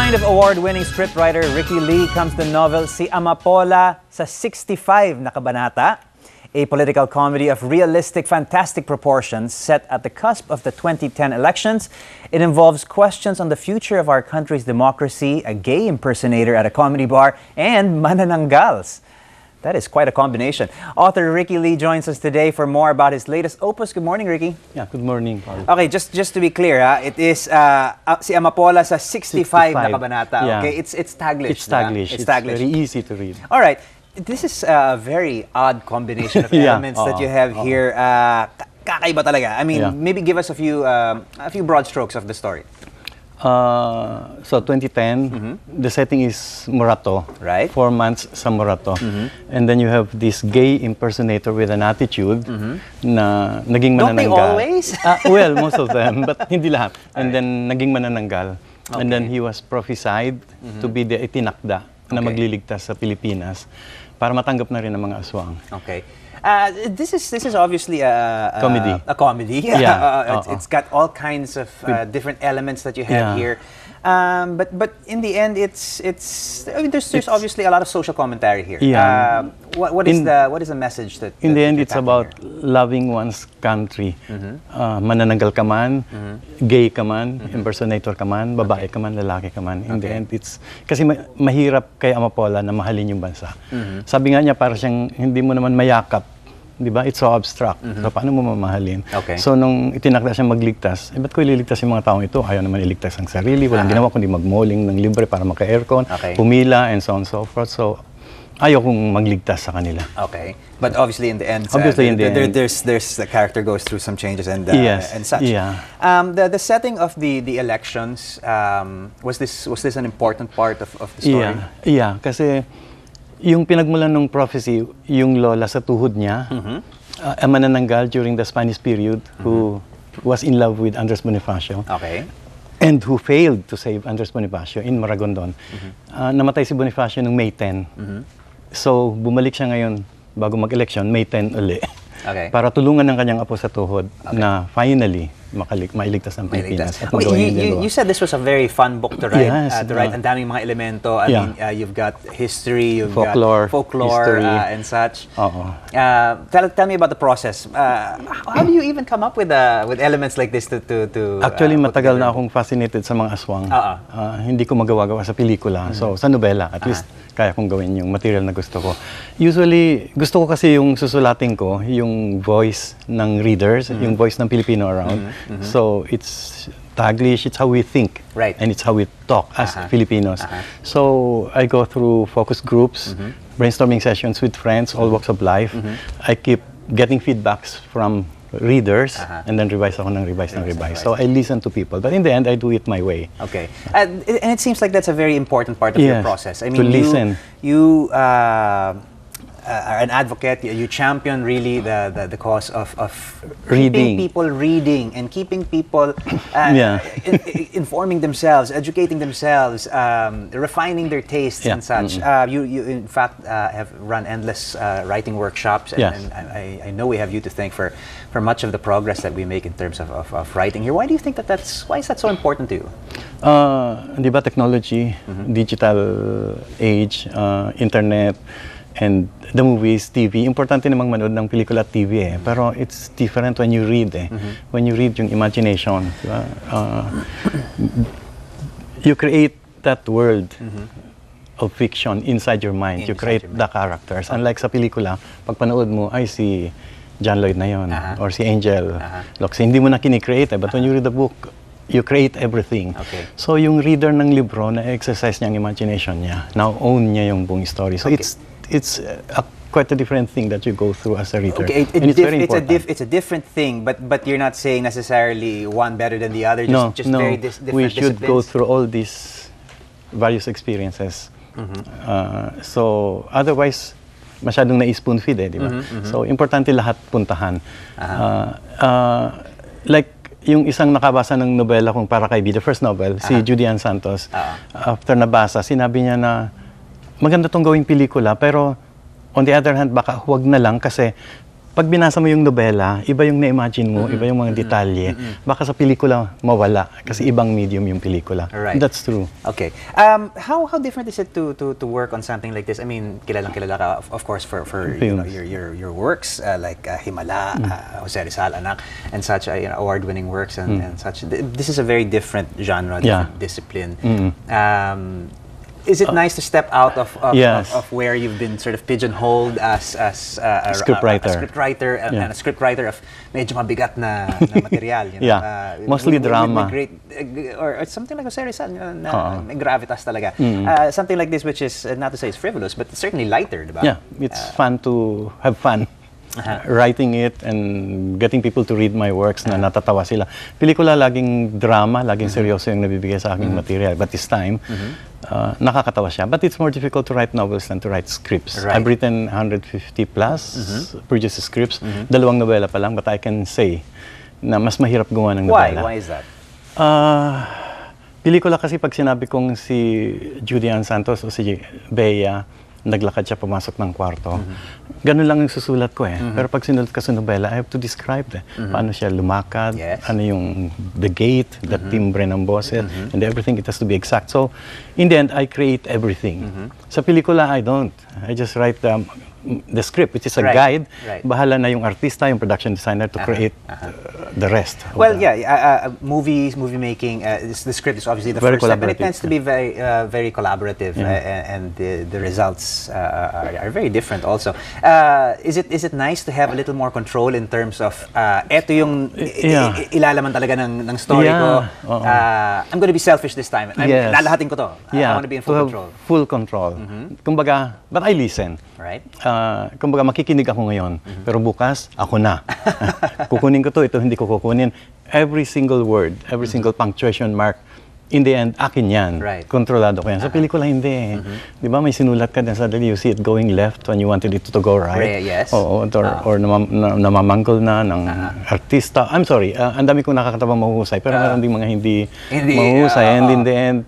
mind of award-winning scriptwriter Ricky Lee comes the novel Si Amapola sa 65 na Kabanata, a political comedy of realistic, fantastic proportions set at the cusp of the 2010 elections. It involves questions on the future of our country's democracy, a gay impersonator at a comedy bar, and manananggals. That is quite a combination. Author Ricky Lee joins us today for more about his latest opus. Good morning, Ricky. Yeah, good morning, Paul. Okay, just to be clear, it is si Amapola sa 65 na Kabanata. Yeah. Okay, it's Taglish. It's Taglish. It's It's Taglish. very easy to read. All right, this is a very odd combination of Yeah. elements that you have here. Kakaiba talaga. I mean, Yeah. maybe give us a few broad strokes of the story. So 2010, the setting is Morato. Right. 4 months sa Morato. And then you have this gay impersonator with an attitude na naging Don't they manananggal. always? Well, most of them, but hindi lahat. And then naging manananggal. And then he was prophesied to be the itinakda na magliligtas sa Pilipinas para matanggap na rin ang mga aswang. Okay. This is obviously a Comedy. A comedy. Yeah. It's got all kinds of different elements that you have Yeah. here. But in the end, it's I mean, there's obviously a lot of social commentary here. Yeah. What is the message that In the end, you're it's tackling about here? loving one's country. Manananggal ka man, gay ka man, impersonator ka man, babae ka man, lalaki ka man. In the end, it's... Kasi mahirap kay Amapola na mahalin yung bansa. Sabi nga niya, para siyang hindi mo naman mayakap. Di ba? It's so abstract. So, paano mo mamahalin? Okay. So, nung itinakda siyang magligtas, ba't ko ililigtas yung mga taong ito? Ayaw naman iligtas ang sarili. Walang ginawa kundi magmoling ng libre para maka-aircon, pumila, and so on and so forth. So, ayaw kong magligtas sa kanila. Okay. But obviously in the end, there's the character goes through some changes and and such. Yeah. The setting of the elections, was this an important part of the story? Yeah, kasi yung pinagmulan ng prophecy, yung lola sa tuhod niya, a manananggal during the Spanish period who was in love with Andres Bonifacio. Okay. And who failed to save Andres Bonifacio in Maragondon. Namatay si Bonifacio noong May 10. So, bumalik siya ngayon bago mag-election, May 10 uli. Okay. Para tulungan ng kanyang apo sa tuhod na finally mailigtas ang Pilipinas. At Okay, you said this was a very fun book to write. Yes, Ang daming mga elemento. I mean, you've got history, you've Folklore, got folklore, history. and such. Oo. Tell me about the process. How do you even come up with elements like this to Actually, put matagal na together? akong fascinated sa mga aswang. Hindi ko magawa-gawa sa pelikula. So, sa nobela, at least kaya kong gawin yung material na gusto ko. Usually, gusto ko kasi yung susulatin ko, yung voice ng readers, yung voice ng Pilipino around. So, it's Taglish, it's how we think. Right. And it's how we talk as Filipinos. So, I go through focus groups, brainstorming sessions with friends, all walks of life. I keep getting feedbacks from readers and then revise. So I listen to people, but in the end I do it my way. Okay, and it seems like that's a very important part of your process. I mean, to listen. You are an advocate. You champion really the cause of keeping Reading. people reading and keeping people informing themselves, educating themselves, refining their tastes and such. You in fact have run endless writing workshops, and I know we have you to thank for much of the progress that we make in terms of writing here. Why do you think why is that so important to you? Di ba technology, digital age, internet, and the movies, TV, importante namang manood ng pelikula at TV eh. Pero it's different when you read eh. When you read yung imagination, di ba? You create that world of fiction inside your mind. You create the characters. Unlike sa pelikula, pag panood mo, ay si John Lloyd na yun, or si Angel. Locke, hindi mo na kinikreate eh. But when you read the book, you create everything. Okay. So yung reader ng libro, na-exercise niya ang imagination niya. Now own niya yung buong story. So it's quite a different thing that you go through as a reader. Okay, and it's very important. It's a different thing, but you're not saying necessarily one better than the other. Just very different we should disciplines. go through all these various experiences. So otherwise, masyadong na-spoon feed eh, di ba? So importante lahat puntahan. Like yung isang nakabasa ng nobela kong Para Kay B, the first novel, si Judy Ann Santos, after nabasa, sinabi niya na maganda tong gawing pelikula, pero on the other hand, baka huwag na lang kasi pag binasa mo yung nobela, iba yung na-imagine mo, iba yung mga detalye. Baka sa pelikula mawala kasi ibang medium yung pelikula. Right. That's true. Okay. How different is it to work on something like this? I mean, kilalang kilala ka of course for you know, your works like Himala, Jose Rizal Anak, and such you know, award-winning works and such. This is a very different genre, different discipline. Is it nice to step out of where you've been sort of pigeonholed as a scriptwriter and a scriptwriter of medyo mabigat na material? You know? Mostly drama. With great, or something like Jose Rizal, na may gravitas talaga. Something like this, which is not to say it's frivolous, but certainly lighter, diba? Yeah, it's fun to have fun. Writing it and getting people to read my works na natatawa sila. Pelikula laging drama, laging seryoso yung nabibigay sa aking material. But this time, nakakatawa siya. But it's more difficult to write novels than to write scripts. Right. I've written 150 plus produced scripts. Dalawang nobela pa lang, but I can say na mas mahirap gumawa ng nobela. Why is that? Pelikula kasi pag sinabi kong si Judy Ann Santos o si Bea, naglakad siya pumasok ng kwarto. Ganun lang yung susulat ko eh. Pero pag sinulat ka sa nobela, I have to describe paano siya lumakad, ano yung the gait, the timbre ng boses, and everything, it has to be exact. So, in the end, I create everything. Sa pelikula, I don't. I just write the script, which is a guide. Bahala na yung artista, yung production designer to create the rest. Well, movie making, the script is obviously the first step, and it tends to be very collaborative, and the results are very different also. Is it nice to have a little more control in terms of eto yung ilalaman talaga ng story ko. I'm going to be selfish this time. Lalahatin ko to. I want to be in full control. Full control. Kumbaga, but I listen. Right. Kumbaga makikinig ako ngayon, pero bukas ako na. Kukunin ko to, ito hindi ko kukunin. Every single word, every single punctuation mark, in the end, akin yan. Right. Kontrolado ko yan. Sa pelikula, hindi. Di ba, may sinulat ka din suddenly, you see it going left when you wanted it to go right. Yes. Oo, or namamanggol na ng artista. I'm sorry, ang dami kong nakakatabang mahuhusay, pero meron ding mga hindi mahuhusay. And in the end,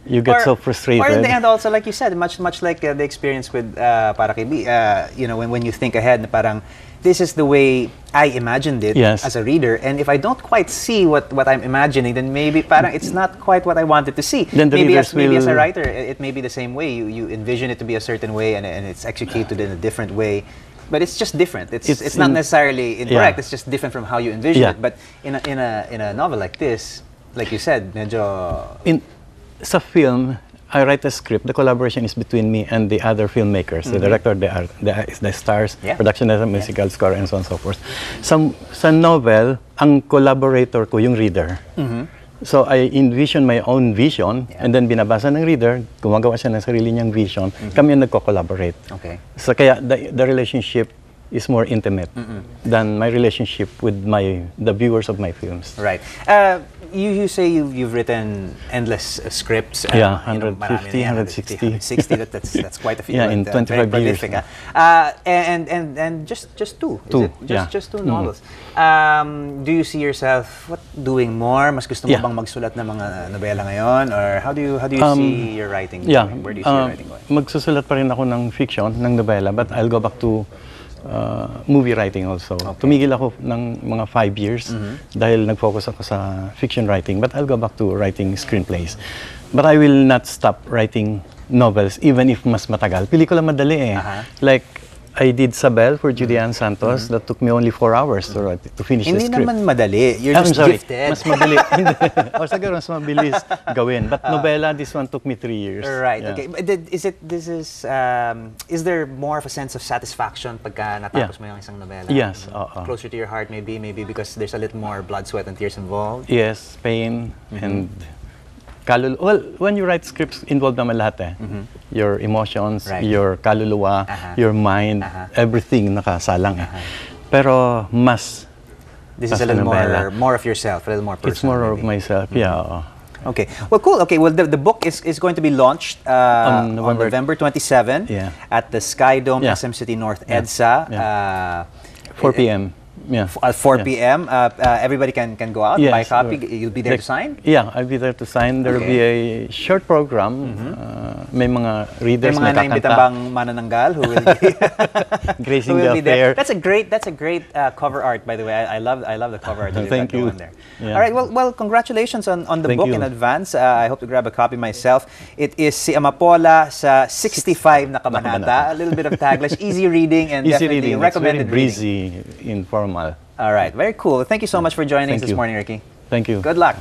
you get so frustrated. Or in the end also, like you said, much like the experience with Para Kay B, you know, when you think ahead, parang, this is the way I imagined it as a reader, and if I don't quite see what I'm imagining, then maybe parang it's not quite what I wanted to see. Then the maybe as a writer, it may be the same way. You envision it to be a certain way, and it's executed in a different way. But it's just different. It's not necessarily incorrect. It's just different from how you envision it. But in a novel like this, like you said, medyo sa film, I write a script. The collaboration is between me and the other filmmakers, the director, the stars, production design, musical score, and so on and so forth. Sa novel, ang collaborator ko yung reader. So I envision my own vision, and then binabasa ng reader, gumagawa siya ng sarili niyang vision, kami yung nagko-collaborate. Okay. So kaya the relationship is more intimate than my relationship with the viewers of my films. Right. You say you've written endless scripts. 150, 160. 160. That's quite a few. In 25 years. And just two. Two. Just two novels. Do you see yourself doing more? Mas gusto mo bang magsulat ng mga nobela ngayon, or how do you see your writing? Where do you see your writing going? Magsusulat pa rin ako ng fiction, ng nobela, but I'll go back to movie writing also. Tumigil ako ng mga 5 years dahil nag-focus ako sa fiction writing, but I'll go back to writing screenplays. But I will not stop writing novels even if mas matagal. Pelikula madali eh. Like I did Sabel for Judy Ann Santos. That took me only 4 hours to finish the script. Hindi naman madali. You're just gifted. Mas madali. O siguro mas mabilis gawin. But novela, this one took me 3 years. Right. Okay. But is there more of a sense of satisfaction pagka natapos mo yung isang novela? Yes. Closer to your heart, maybe because there's a little more blood, sweat, and tears involved. Yes, pain and kaluluwa. Well, when you write scripts, involved naman lahat eh. Your emotions, your kaluluwa, your mind, everything nakasalang eh. Pero mas this is a little more of yourself, a little more personal. It's more of myself, Okay. Well, cool. Okay. Well, the book is going to be launched on November 27 at the Sky Dome, SM City North, EDSA. 4 p.m. Yeah. At 4 Yeah. p.m. Everybody can go out, Yes, buy a copy. sure. You'll be there to sign? Yeah, I'll be there to sign. There will be a short program. May mga May readers mga na naimbitang kakanta. bang manananggal who will be Gracing who will the be there. affair. That's a great cover art, by the way. I love the cover art. that you've Thank got you. going there. Yeah. All right. Well, congratulations on the Thank book you. in advance. I hope to grab a copy myself. It is si Amapola sa 65 na Kabanata. A little bit of Taglish, easy reading, and Easy definitely reading. recommended It's very reading. breezy, informal. All right. Very cool. Thank you so much for joining us Thank this you. morning, Ricky. Thank you. Good luck.